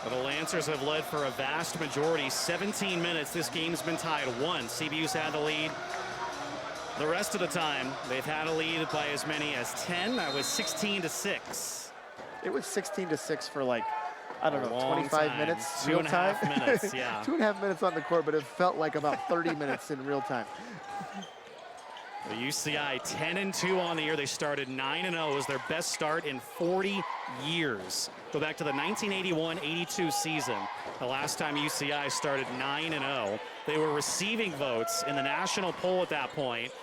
The Lancers have led for a vast majority, 17 minutes. This game's been tied 1. CBU's had the lead. The rest of the time, they've had a lead by as many as 10. That was 16-6. It was 16-6 for like, I don't know, 25 time. minutes. 2.5 minutes, yeah. 2.5 minutes on the court, but it felt like about 30 minutes in real time. The UCI 10-2 on the year. They started 9-0. It was their best start in 40 years. Go back to the 1981-82 season. The last time UCI started 9-0. They were receiving votes in the national poll at that point.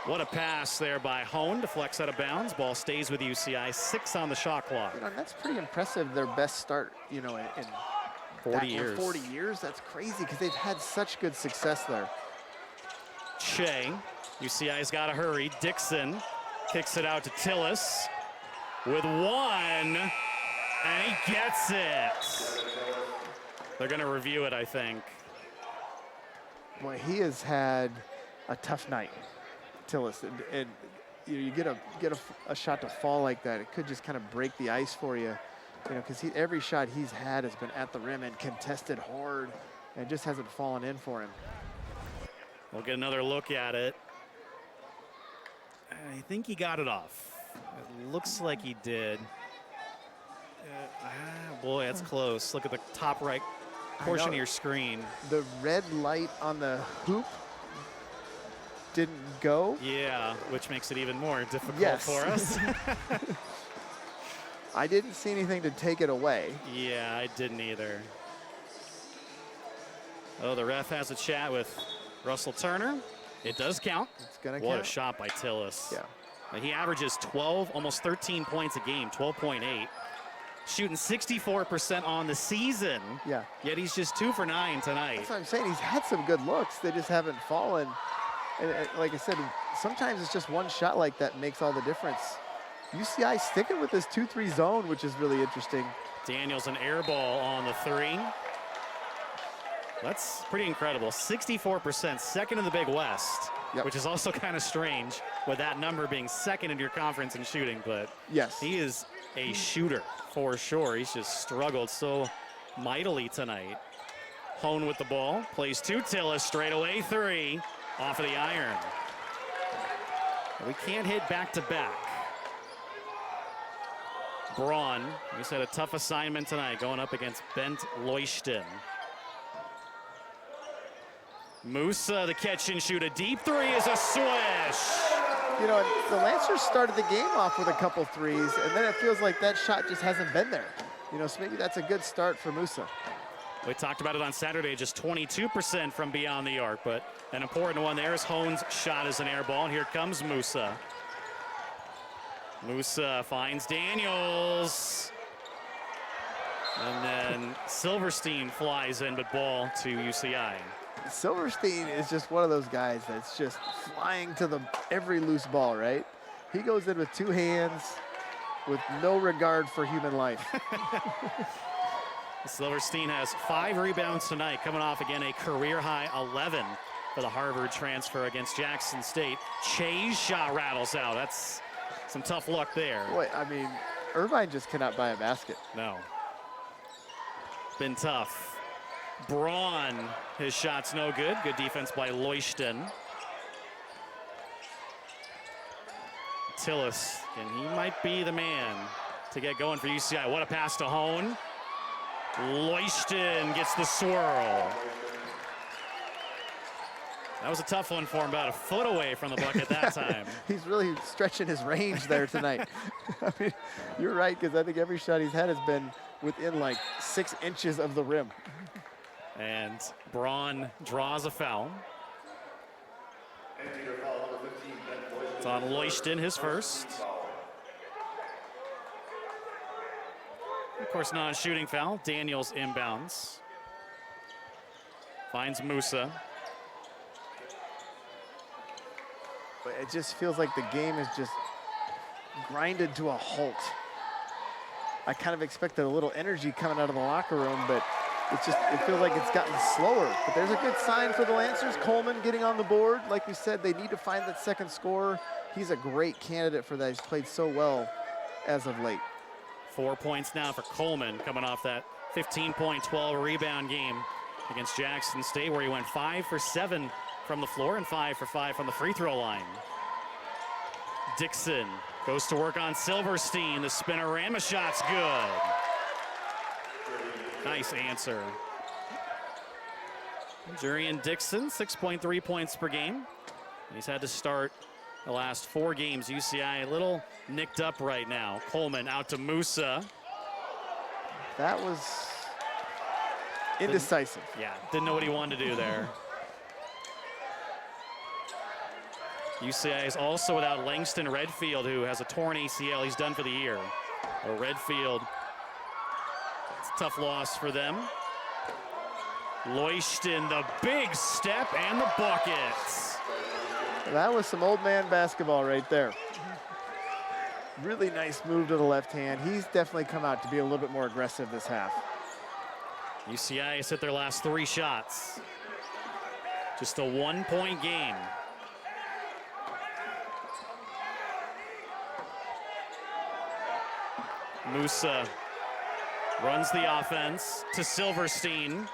What a pass there by Hone, deflects out of bounds. Ball stays with UCI, 6 on the shot clock. You know, that's pretty impressive, their best start, you know, in 40 years. 40 years, that's crazy because they've had such good success there. Shea, UCI's got to hurry. Dixon kicks it out to Tillis with 1, and he gets it. They're going to review it, I think. Boy, he has had a tough night, Tillis, and you get a shot to fall like that, it could just kind of break the ice for you, you know, because every shot he's had has been at the rim and contested hard, and just hasn't fallen in for him. We'll get another look at it. I think he got it off. It looks like he did. Boy, that's close. Look at the top right portion of your screen. The red light on the hoop didn't go. Yeah, which makes it even more difficult for us. I didn't see anything to take it away. Yeah, I didn't either. Oh, the ref has a chat with Russell Turner. It does count. It's gonna count. What a shot by Tillis. Yeah. He averages 12, almost 13 points a game, 12.8. Shooting 64% on the season. Yeah. Yet he's just 2 for 9 tonight. That's what I'm saying. He's had some good looks. They just haven't fallen. And like I said, sometimes it's just one shot like that makes all the difference. UCI sticking with this 2-3 zone, which is really interesting. Daniels an air ball on the 3. That's pretty incredible. 64%, second in the Big West, which is also kind of strange with that number being second in your conference in shooting. But yes, he is a shooter for sure. He's just struggled so mightily tonight. Hone with the ball, plays to Tillis, straight away 3, off of the iron. We can't hit back-to-back. Braun, he's had a tough assignment tonight, going up against Bent Leuchten. Musa, the catch and shoot. A deep 3 is a swish. You know, the Lancers started the game off with a couple threes, and then it feels like that shot just hasn't been there. You know, so maybe that's a good start for Musa. We talked about it on Saturday, just 22% from beyond the arc, but an important one there is Hone's shot as an air ball, and here comes Musa. Musa finds Daniels. And then Silverstein flies in, but ball to UCI. Silverstein is just one of those guys that's just flying to every loose ball, right? He goes in with 2 hands with no regard for human life. Silverstein has 5 rebounds tonight, coming off again a career-high 11 for the Harvard transfer against Jackson State. Che's shot rattles out. That's some tough luck there. Boy, I mean, Irvine just cannot buy a basket. No. Been tough. Braun, his shot's no good. Good defense by Leuchten. Tillis, and he might be the man to get going for UCI. What a pass to Hone. Leuchten gets the swirl. That was a tough one for him, about a foot away from the bucket that time. He's really stretching his range there tonight. I mean, you're right, because I think every shot he's had has been within like 6 inches of the rim. And Braun draws a foul. It's on Leuchten, his first. Of course, non-shooting foul. Daniels inbounds. Finds Musa. But it just feels like the game is just grinded to a halt. I kind of expected a little energy coming out of the locker room, but it feels like it's gotten slower. But there's a good sign for the Lancers. Coleman getting on the board. Like we said, they need to find that second scorer. He's a great candidate for that. He's played so well as of late. 4 points now for Coleman, coming off that 15-point, 12-rebound game against Jackson State, where he went 5 for 7 from the floor and 5 for 5 from the free throw line. Dixon goes to work on Silverstein. The spinorama shot's good. Nice answer. Jurian Dixon, 6.3 points per game. He's had to start the last 4 games. UCI a little nicked up right now. Coleman out to Musa. That was indecisive. Didn't know what he wanted to do there. UCI is also without Langston Redfield, who has a torn ACL. He's done for the year. Redfield, it's a tough loss for them. Leuchten, the big step and the buckets. That was some old man basketball right there. Really nice move to the left hand. He's definitely come out to be a little bit more aggressive this half. UCI has hit their last 3 shots. Just a 1-point game. Musa runs the offense to Silverstein.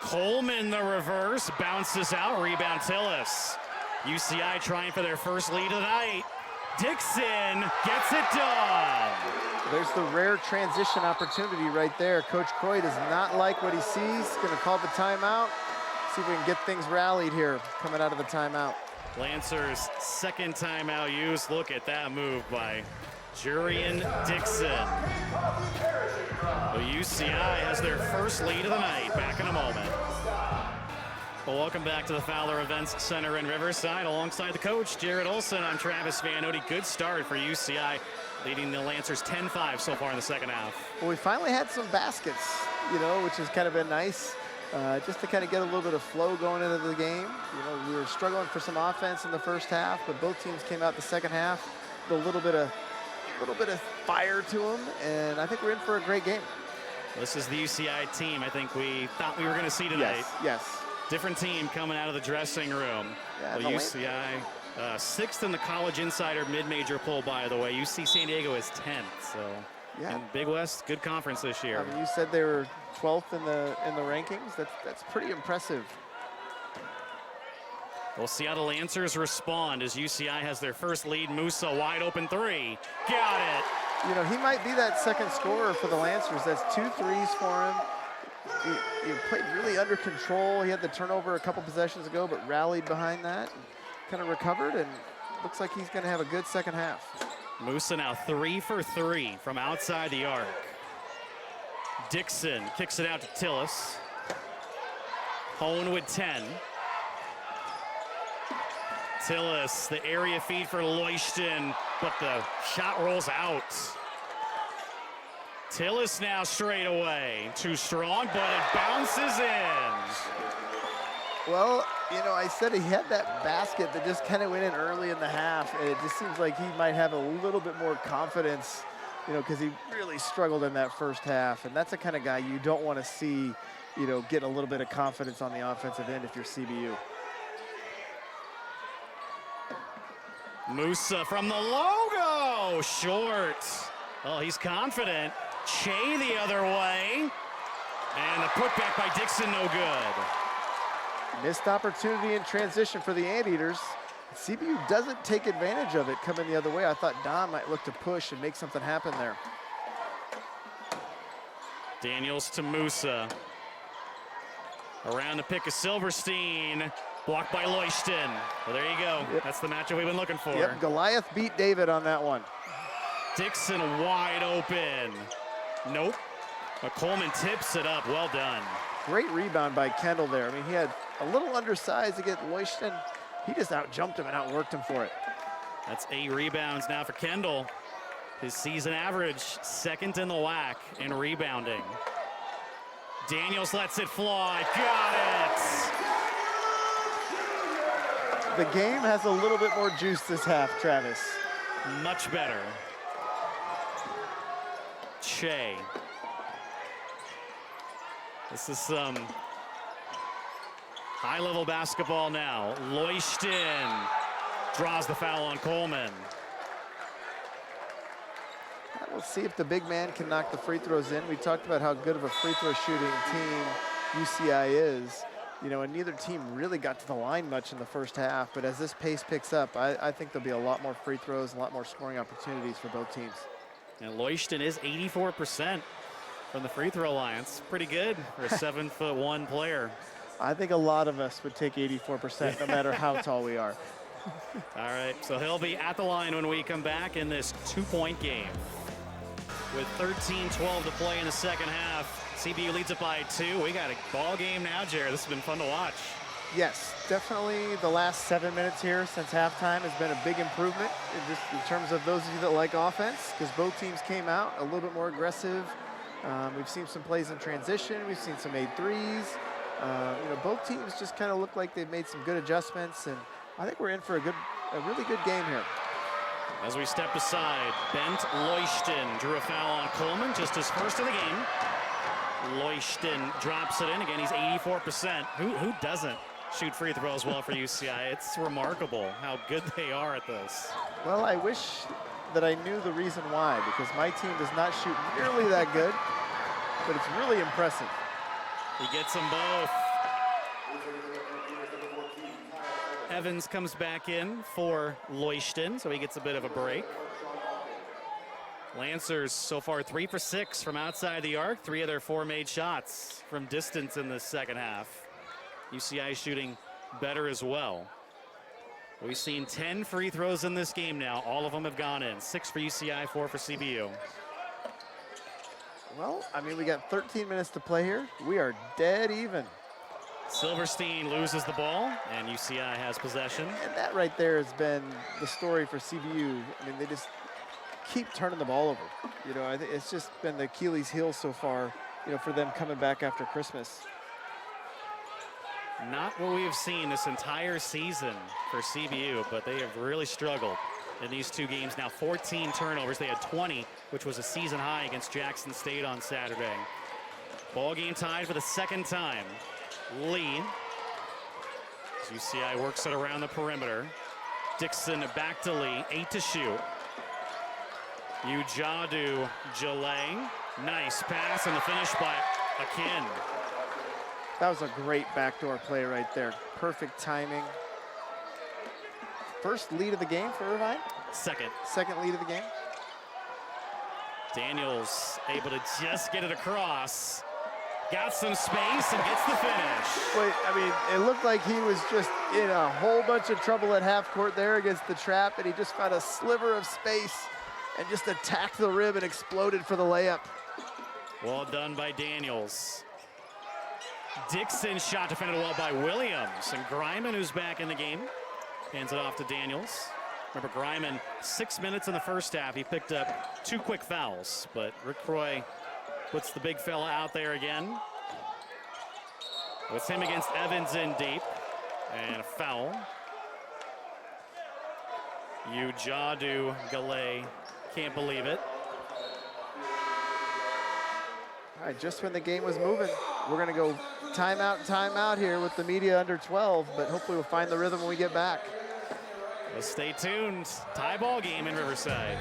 Coleman, the reverse, bounces out, rebound Tillis. UCI trying for their first lead of the night. Dixon gets it done. There's the rare transition opportunity right there. Coach Croy does not like what he sees. Going to call the timeout. See if we can get things rallied here coming out of the timeout. Lancers' second timeout used. Look at that move by Jurian Dixon. The UCI has their first lead of the night. Back in a moment. Well, welcome back to the Fowler Events Center in Riverside. Alongside the coach, Jared Olson, I'm Travis Van Ode. Good start for UCI, leading the Lancers 10-5 so far in the second half. Well, we finally had some baskets, which has kind of been nice. Just to kind of get a little bit of flow going into the game. We were struggling for some offense in the first half, but both teams came out the second half with a little bit of fire to them, and I think we're in for a great game. This is the UCI team I think we thought we were going to see tonight. Yes. Different team coming out of the dressing room. Yeah, well, UCI 6th in the College Insider mid-major poll, by the way. UC San Diego is 10th, so in Big West, good conference this year. I mean, you said they were 12th in the rankings. That's pretty impressive. We'll see how the Lancers respond as UCI has their first lead. Musa, wide open 3. Got it. He might be that second scorer for the Lancers. That's 2 threes for him. He played really under control. He had the turnover a couple possessions ago, but rallied behind that, and kind of recovered, and looks like he's going to have a good second half. Musa now 3 for 3 from outside the arc. Dixon kicks it out to Tillis. Hone with 10. Tillis, the area feed for Leuchten, but the shot rolls out. Tillis now straight away. Too strong, but it bounces in. Well, I said he had that basket that just kind of went in early in the half, and it just seems like he might have a little bit more confidence, because he really struggled in that first half, and that's the kind of guy you don't want to see, get a little bit of confidence on the offensive end if you're CBU. Musa from the logo, short. Oh, he's confident. Che the other way. And the putback by Dixon, no good. Missed opportunity in transition for the Anteaters. CBU doesn't take advantage of it coming the other way. I thought Don might look to push and make something happen there. Daniels to Musa. Around the pick of Silverstein. Blocked by Leuchten. Well, there you go. Yep. That's the matchup we've been looking for. Yep, Goliath beat David on that one. Dixon wide open. Nope. But Coleman tips it up. Well done. Great rebound by Kendall there. I mean, he had a little undersized against Leuchten. He just out-jumped him and outworked him for it. That's 8 rebounds now for Kendall. His season average, 2nd in the WAC in rebounding. Daniels lets it fly. Got it! The game has a little bit more juice this half, Travis. Much better. Che. This is some high-level basketball now. Leuchten draws the foul on Coleman. We'll see if the big man can knock the free throws in. We talked about how good of a free throw shooting team UCI is. You know, and neither team really got to the line much in the first half, but as this pace picks up, I think there'll be a lot more free throws, a lot more scoring opportunities for both teams. And Leuchten is 84% from the free throw line. It's pretty good for a 7'1" player. I think a lot of us would take 84% no matter how tall we are. All right, so he'll be at the line when we come back in this 2-point game. With 13-12 to play in the second half, CBU leads it by 2. We got a ball game now, Jared. This has been fun to watch. Yes, definitely the last 7 minutes here since halftime has been a big improvement in terms of those of you that like offense, because both teams came out a little bit more aggressive. We've seen some plays in transition. We've seen some made threes. You know, both teams just kind of look like they've made some good adjustments, and I think we're in for a really good game here. As we step aside, Bent Leuchten drew a foul on Coleman, just his first of the game. Leuchten drops it in. Again, he's 84%. Who doesn't shoot free throws well for UCI? It's remarkable how good they are at this. Well, I wish that I knew the reason why, because my team does not shoot nearly that good, but it's really impressive. He gets them both. Evans comes back in for Leuchten, so he gets a bit of a break. Lancers so far 3 for 6 from outside the arc. 3 of their 4 made shots from distance in the second half. UCI shooting better as well. We've seen 10 free throws in this game now. All of them have gone in. 6 for UCI, 4 for CBU. Well, I mean, we got 13 minutes to play here. We are dead even. Silverstein loses the ball, and UCI has possession. And that right there has been the story for CBU. I mean, they just keep turning the ball over. You know, I think it's just been the Achilles heel so far, you know, for them coming back after Christmas. Not what we have seen this entire season for CBU, but they have really struggled in these 2 games now. 14 turnovers. They had 20, which was a season high against Jackson State on Saturday. Ball game tied for the second time. Lee. UCI works it around the perimeter. Dixon back to Lee. 8 to shoot. Ujadu Jalay. Nice pass, and the finish by Akin. That was a great backdoor play right there. Perfect timing. First lead of the game for Irvine? Second. Second lead of the game. Daniels able to just get it across. Got some space and gets the finish. Wait, I mean, it looked like he was just in a whole bunch of trouble at half court there against the trap, and he just found a sliver of space and just attacked the rim and exploded for the layup. Well done by Daniels. Dixon shot defended well by Williams, and Griman, who's back in the game, hands it off to Daniels. Remember, Griman, 6 minutes in the first half. He picked up 2 quick fouls, but Rick Croy puts the big fella out there again. It's him against Evans in deep, and a foul. Ujadu Galay can't believe it. All right, just when the game was moving, we're going to go timeout here with the media under 12, but hopefully we'll find the rhythm when we get back. Well, stay tuned. Tie ball game in Riverside.